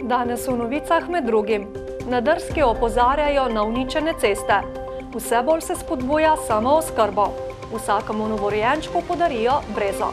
Danes v novicah med drugim. Na Drski opozarjajo na uničene ceste. Vse bolj se spodbuja samooskrbo. Vsakemu novorojenčku podarijo brezo.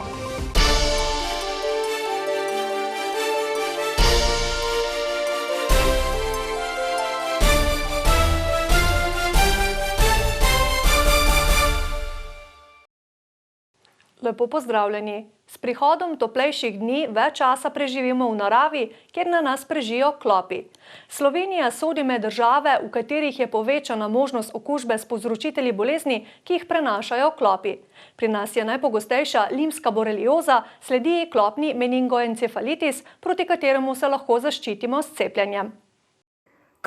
Lepo pozdravljeni. S prihodom toplejših dni več časa preživimo v naravi, kjer na nas prežijo klopi. Slovenija sodi med države, v katerih je povečana možnost okužbe s povzročitelji bolezni, ki jih prenašajo klopi. Pri nas je najpogostejša limska borelioza, sledi klopni meningoencefalitis, proti kateremu se lahko zaščitimo s cepljenjem.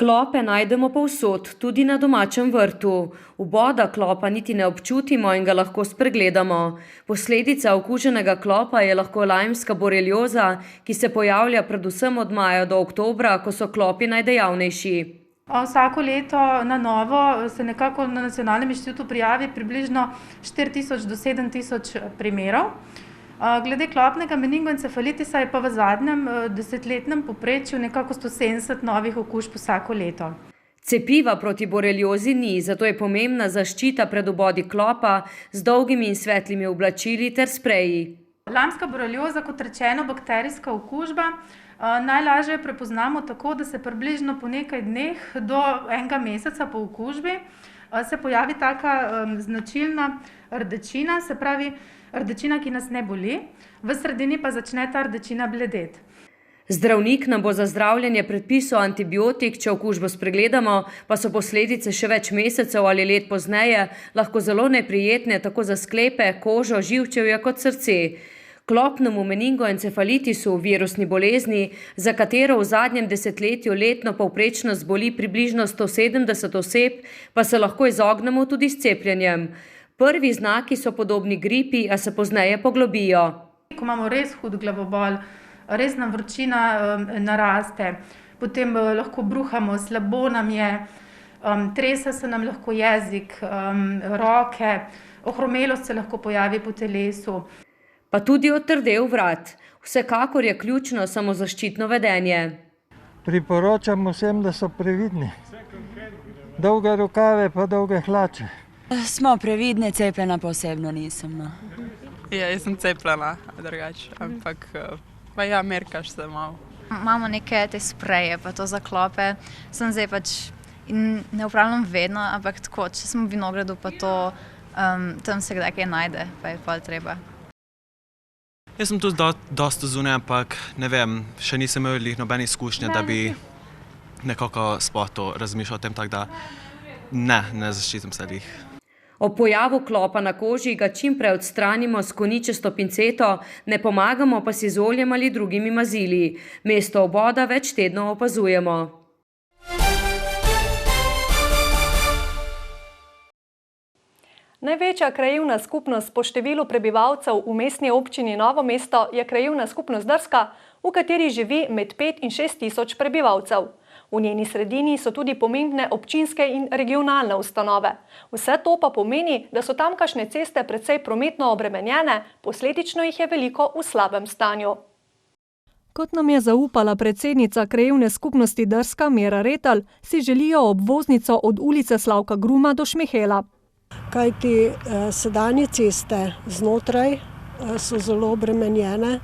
Klope najdemo povsod, tudi na domačem vrtu. Vboda klopa niti ne občutimo in ga lahko spregledamo. Posledica okuženega klopa je lahko limska borelioza, ki se pojavlja predvsem od maja do oktobra, ko so klopi najdejavnejši. Vsako leto na novo se nekako na Nacionalnem inštitutu prijavi približno 4000 do 7000 primerov. Glede klopnega meningoencefalitisa je pa v zadnjem desetletnem povprečju nekako 170 novih okužb vsako leto. Cepiva proti boreliozi ni, zato je pomembna zaščita pred vbodi klopa z dolgimi in svetlimi oblačili ter spreji. Limska borelioza, kot rečeno, bakterijska okužba, najlažje prepoznamo tako, da se približno po nekaj dneh do enega meseca po okužbi se pojavi taka značilna rdečina, se pravi rdečina, ki nas ne boli, v sredini pa začne ta rdečina bledeti. Zdravnik nam bo za zdravljenje predpisal antibiotik, če okužbo spregledamo, pa so posledice še več mesecev ali let pozneje lahko zelo neprijetne tako za sklepe, kožo, živčevje kot srce. Klopnemu meningoencefalitisu, virusni bolezni, za katero v zadnjem desetletju letno povprečno zboli približno 170 oseb, pa se lahko izognemo tudi s cepljenjem. Prvi znaki so podobni gripi, a se pozneje poglobijo. Ko imamo res hud glavobol, res nam vročina naraste, potem lahko bruhamo, slabo nam je, trese se nam lahko jezik, roke, ohromelost se lahko pojavi po telesu. Pa tudi otrdel vrat. Vsekakor je ključno samozaščitno vedenje. Priporočam vsem, da so previdni. Dolge rokave pa dolge hlače. Smo previdni, cepljena pa osebno nisem. Ja, jaz sem cepljena, drugače, ampak pa ja, merkaš se malo. Imamo neke te spreje, pa to za klope. Sem zdaj pač, in ne upravljam vedno, ampak tako, če sem v vinogradu, pa to, tam se kdaj kaj najde, pa je pa treba. Jaz sem tudi dosta zunaj, ampak ne vem, še nisem imel nobene izkušnje, da bi nekako sploh to razmišljal o tem, tako da ne zaščitim se lih. Ob pojavu klopa na koži ga čim prej odstranimo s koničasto pinceto, ne pomagamo pa si z oljem ali drugimi mazili. Mesto vboda več tednov opazujemo. Največja krajevna skupnost po številu prebivalcev v mestni občini Novo mesto je krajevna skupnost Drska, v kateri živi med 5 in 6 tisoč prebivalcev. V njeni sredini so tudi pomembne občinske in regionalne ustanove. Vse to pa pomeni, da so tamkajšnje ceste precej prometno obremenjene, posledično jih je veliko v slabem stanju. Kot nam je zaupala predsednica krajevne skupnosti Drska Mira Retelj, si želijo obvoznico od ulice Slavka Gruma do Šmihela. Kajti sedanje ceste znotraj so zelo obremenjene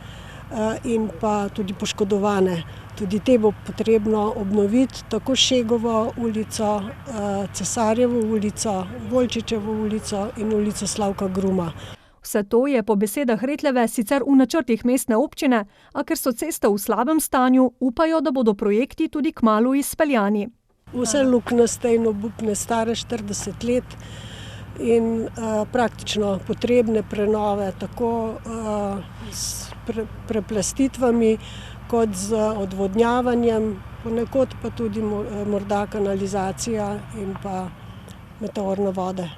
in pa tudi poškodovane. Tudi te bo potrebno obnoviti, tako Šegovo ulico, Cesarjevo ulico, Volčičevo ulico in ulico Slavka Gruma. Vse to je po besedah Retljeve sicer v načrtih mestne občine, a ker so ceste v slabem stanju, upajo, da bodo projekti tudi kmalu izpeljani. Vse luknjaste in obupne, stare 40 let in praktično potrebne prenove, tako s preplastitvami, kot z odvodnjavanjem, ponekod pa tudi morda kanalizacija in pa meteorne vode.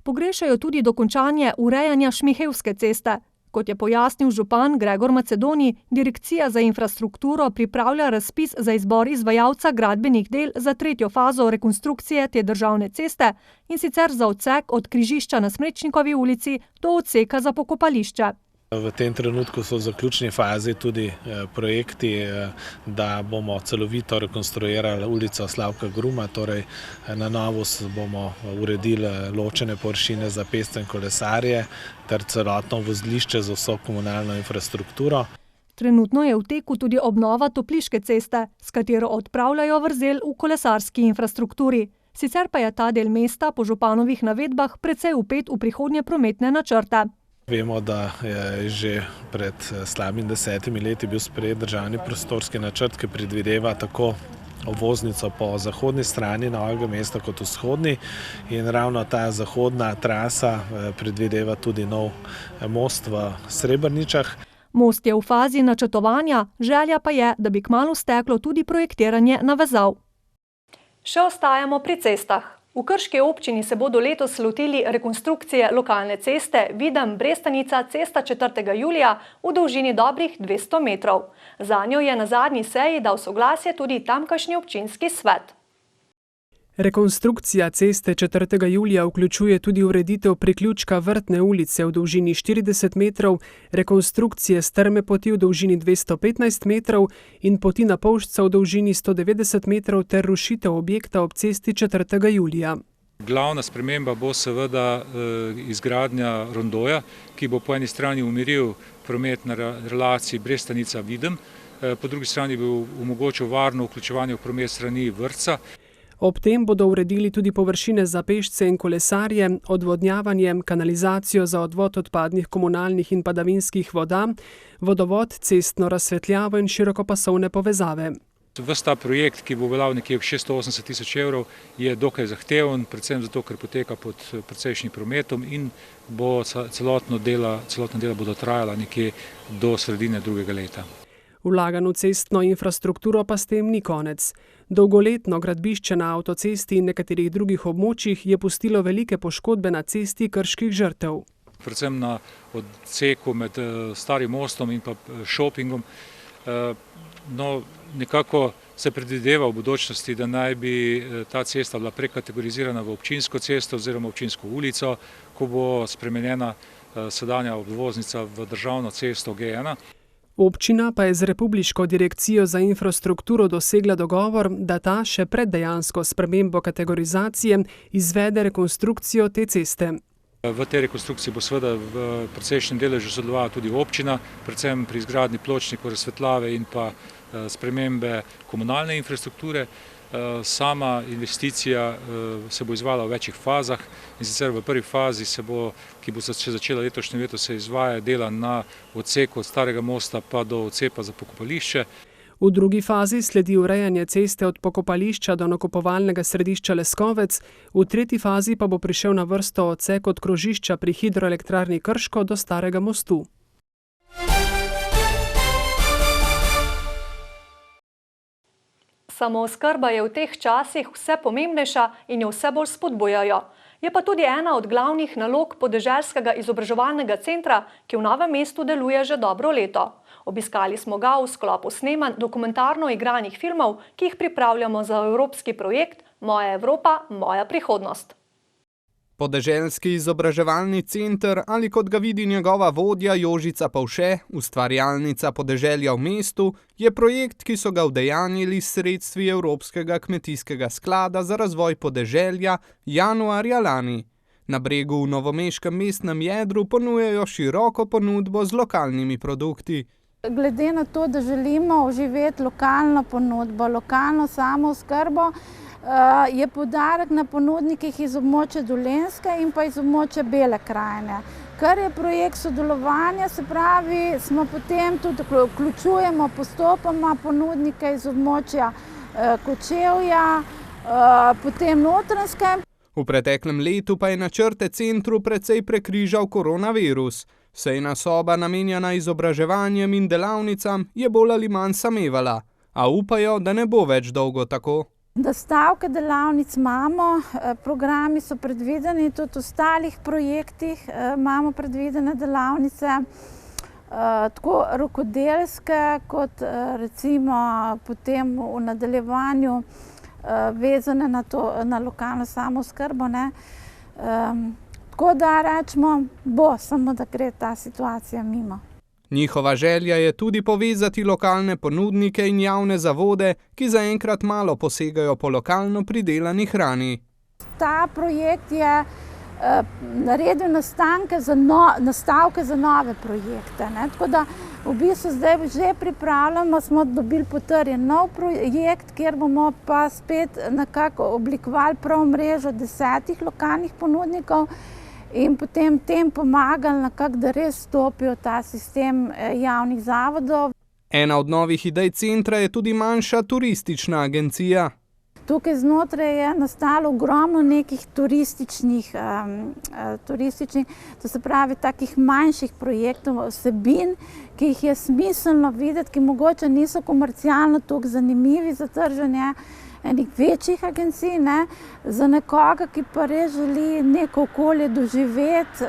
Pogrešajo tudi dokončanje urejanja Šmihelske ceste. Kot je pojasnil župan Gregor Macedoni, Direkcija za infrastrukturo pripravlja razpis za izbor izvajalca gradbenih del za 3. fazo rekonstrukcije te državne ceste, in sicer za odsek od križišča na Smrečnikovi ulici do odseka za pokopališče. V tem trenutku so v zaključni fazi tudi projekti, da bomo celovito rekonstruirali ulico Slavka Gruma, torej na novo bomo uredili ločene površine za pešce in kolesarje ter celotno vozlišče z vso komunalno infrastrukturo. Trenutno je v teku tudi obnova Topliške ceste, s katero odpravljajo vrzel v kolesarski infrastrukturi. Sicer pa je ta del mesta po županovih navedbah precej vpet v prihodnje prometne načrte. Vemo, da je že pred slabimi 10 leti bil sprejet državni prostorski načrt, ki predvideva tako obvoznico po zahodni strani Novega mesta kot vzhodni, in ravno ta zahodna trasa predvideva tudi nov most v Srebrničah. Most je v fazi načrtovanja, želja pa je, da bi kmalu steklo tudi projektiranje navezav. Še ostajamo pri cestah. V Krški občini se bodo letos lotili rekonstrukcije lokalne ceste Videm-Brestanica cesta 4. julija v dolžini dobrih 200 metrov. Zanjo je na zadnji seji dal soglasje tudi tamkajšnji občinski svet. Rekonstrukcija ceste 4. julija vključuje tudi ureditev priključka Vrtne ulice v dolžini 40 metrov, rekonstrukcije strme poti v dolžini 215 metrov in poti na Polšca v dolžini 190 metrov ter rušitev objekta ob cesti 4. julija. Glavna sprememba bo seveda izgradnja rondoja, ki bo po eni strani umiril promet na relaciji Brestanica-Videm, po drugi strani bo omogočil varno vključevanje v promet strani vrtca. Ob tem bodo uredili tudi površine za pešce in kolesarje, odvodnjavanje, kanalizacijo za odvod odpadnih komunalnih in padavinskih voda, vodovod, cestno razsvetljavo in širokopasovne povezave. Ves ta projekt, ki bo veljal nekje 680 000 evrov, je dokaj zahteven, predvsem zato, ker poteka pod precejšnjim prometom in bo celotna dela bodo trajala nekje do sredine drugega leta. Vlaganj v cestno infrastrukturo pa s tem ni konec. Dolgoletno gradbišče na avtocesti in nekaterih drugih območjih je pustilo velike poškodbe na cesti krških žrtev. Predvsem na odseku med Starim mostom in pa šopingom. Nekako se predvideva v budućnosti, da naj bi ta cesta bila prekategorizirana v občinsko cesto oziroma občinsko ulico, ko bo spremenjena sedanja obvoznica v državno cesto G1. Občina pa je z Republiško direkcijo za infrastrukturo dosegla dogovor, da ta še pred dejansko spremembo kategorizacije izvede rekonstrukcijo te ceste. V tej rekonstrukciji bo seveda v precejšnjem deležu sodelovala tudi občina, predvsem pri izgradnji pločnikov, razsvetljave in pa spremembe komunalne infrastrukture. Sama investicija se bo izvajala v večjih fazah, in sicer v prvi fazi ki bo se začela letošnje leto, se izvaja dela na odseku od Starega mosta pa do odcepa za pokopališče. V drugi fazi sledi urejanje ceste od pokopališča do nakupovalnega središča Leskovec, v tretji fazi pa bo prišel na vrsto odsek od krožišča pri hidroelektrarni Krško do Starega mostu. Samooskrba je v teh časih vse pomembnejša in jo vse bolj spodbujajo. Je pa tudi ena od glavnih nalog podeželskega izobraževalnega centra, ki v Novem mestu deluje že dobro leto. Obiskali smo ga v sklopu snemanj dokumentarno igranih filmov, ki jih pripravljamo za evropski projekt Moja Evropa, moja prihodnost. Podeželski izobraževalni center, ali kot ga vidi njegova vodja Jožica Pavše, ustvarjalnica podeželja v mestu, je projekt, ki so ga udejanjili s sredstvi Evropskega kmetijskega sklada za razvoj podeželja januarja lani. Na Bregu v novomeškem mestnem jedru ponujajo široko ponudbo z lokalnimi produkti. Glede na to, da želimo oživeti lokalno ponudbo, lokalno samooskrbo, je poudarek na ponudnikih iz območja Dolenjske in pa iz območja Bele krajine. Ker je projekt sodelovanja, se pravi, smo potem tudi vključujemo postopoma ponudnike iz območja Kočevja, potem Notranjske. V preteklem letu pa je načrte centru precej prekrižal koronavirus. Sejna soba, namenjena izobraževanjem in delavnicam, je bolj ali manj samevala, a upajo, da ne bo več dolgo tako. Dostavke delavnic imamo, programi so predvideni, tudi v ostalih projektih imamo predvidene delavnice, tako rokodelske, kot recimo potem v nadaljevanju vezane na lokalno samooskrbo. Tako da rečemo, samo da gre ta situacija mimo. Njihova želja je tudi povezati lokalne ponudnike in javne zavode, ki zaenkrat malo posegajo po lokalno pridelani hrani. Ta projekt je naredil nastavke za nove projekte. Tako da v bistvu zdaj že pripravljamo, smo dobili potrjen nov projekt, kjer bomo pa spet nekako oblikovali prav mrežo 10 lokalnih ponudnikov in potem tem pomagali nekako, da res stopijo ta sistem javnih zavodov. Ena od novih idej centra je tudi manjša turistična agencija. Tukaj znotraj je nastalo ogromno nekih turističnih, to se pravi takih manjših projektov, vsebin, ki jih je smiselno videti, ki mogoče niso komercialno toliko zanimivi za trženje enih večjih agencij, za nekoga, ki pa res želi neko okolje doživeti,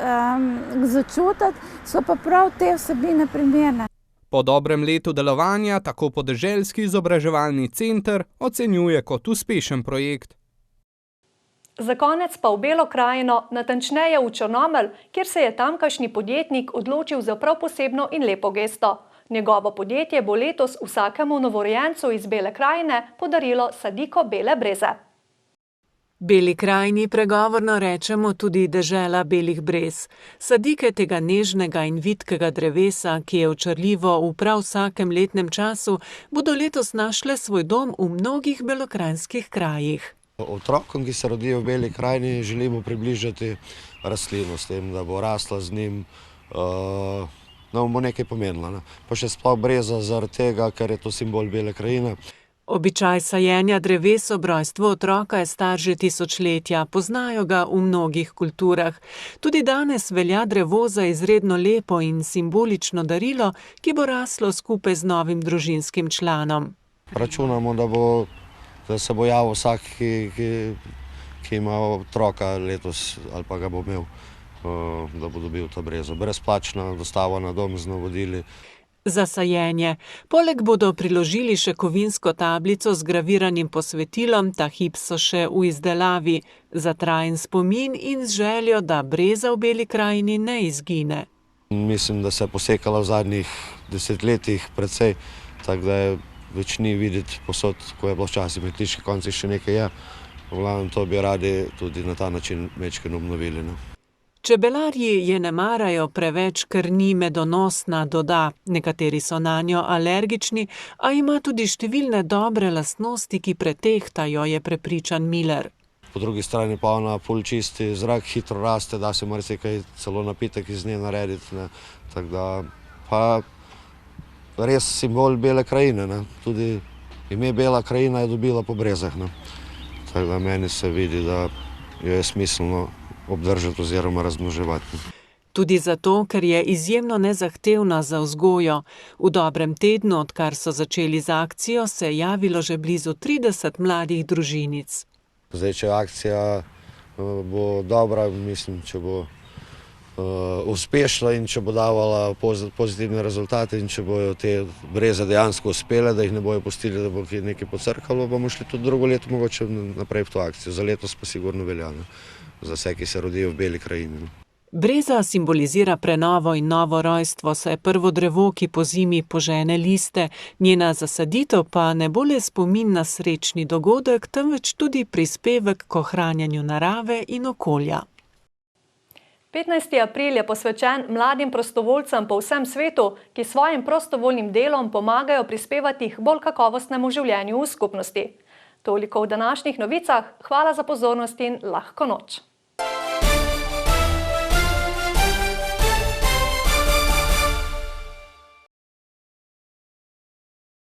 začutiti, so pa prav te vsebine primerne. Po dobrem letu delovanja tako podeželski izobraževalni center ocenjuje kot uspešen projekt. Za konec pa v Belo krajino, natančneje v Črnomelj, kjer se je tamkajšnji podjetnik odločil za prav posebno in lepo gesto. Njegovo podjetje bo letos vsakemu novorojencu iz Bele krajine podarilo sadiko bele breze. Beli krajini pregovorno rečemo tudi dežela belih brez. Sadike tega nežnega in vitkega drevesa, ki je očarljivo v prav vsakem letnem času, bodo letos našle svoj dom v mnogih belokranjskih krajih. Otrokom, ki se rodijo v Beli krajini, želimo približati rastlino s tem, da bo rasla z njim, da bo nekaj pomenila. Pa še sploh breza zaradi tega, ker je to simbol Bele krajine. Običaj sajenja dreves ob rojstvu otroka je star že tisočletja, poznajo ga v mnogih kulturah. Tudi danes velja drevo za izredno lepo in simbolično darilo, ki bo raslo skupaj z novim družinskim članom. Računamo, da se bo javil vsak, ki ima otroka letos ali pa ga bo imel, da bo dobil to brezo. Brezplačna dostava na dom z navodili. Za sajenje. Poleg bodo priložili še kovinsko tablico z graviranim posvetilom, ta hip so še v izdelavi, za trajen spomin in z željo, da breza v Beli krajini ne izgine. Mislim, da se je posekala v zadnjih desetletjih precej, tako da je več ni videti posod, ko je bilo včasih metliški konci še nekaj je. V glavnem to bi radi tudi na ta način majčkeno obnovili. Čebelarji je ne marajo preveč, ker ni medonosna, doda. Nekateri so nanjo alergični, a ima tudi številne dobre lastnosti, ki pretehtajo, je prepričan Miller. Po drugi strani pa ona ful čisti zrak, hitro raste, da se marsikaj celo napitek iz nje narediti. Tako da pa res simbol Bele krajine. Tudi ime Bela krajina je dobila po brezah. Tako da meni se vidi, da jo je smiselno obdržati oziroma razmnoževati. Tudi zato, ker je izjemno nezahtevna za vzgojo. V dobrem tednu, odkar so začeli z akcijo, se je javilo že blizu 30 mladih družinic. Zdaj, če akcija bo dobra, mislim, če bo uspešna in če bo davala pozitivne rezultate in če bojo te breze dejansko uspele, da jih ne bojo pustili, da bo nekaj pocrkalo, bomo šli tudi drugo leto mogoče naprej v to akcijo. Za letos pa sigurno velja. Za vse, ki se rodijo v Beli krajini. Breza simbolizira prenovo in novo rojstvo, saj je prvo drevo, ki po zimi požene liste. Njena zasaditev pa ne bo le spomin na srečni dogodek, temveč tudi prispevek k ohranjanju narave in okolja. 15. april je posvečen mladim prostovoljcem po vsem svetu, ki svojim prostovoljnim delom pomagajo prispevati k bolj kakovostnemu življenju v skupnosti. Toliko v današnjih novicah, hvala za pozornost in lahko noč.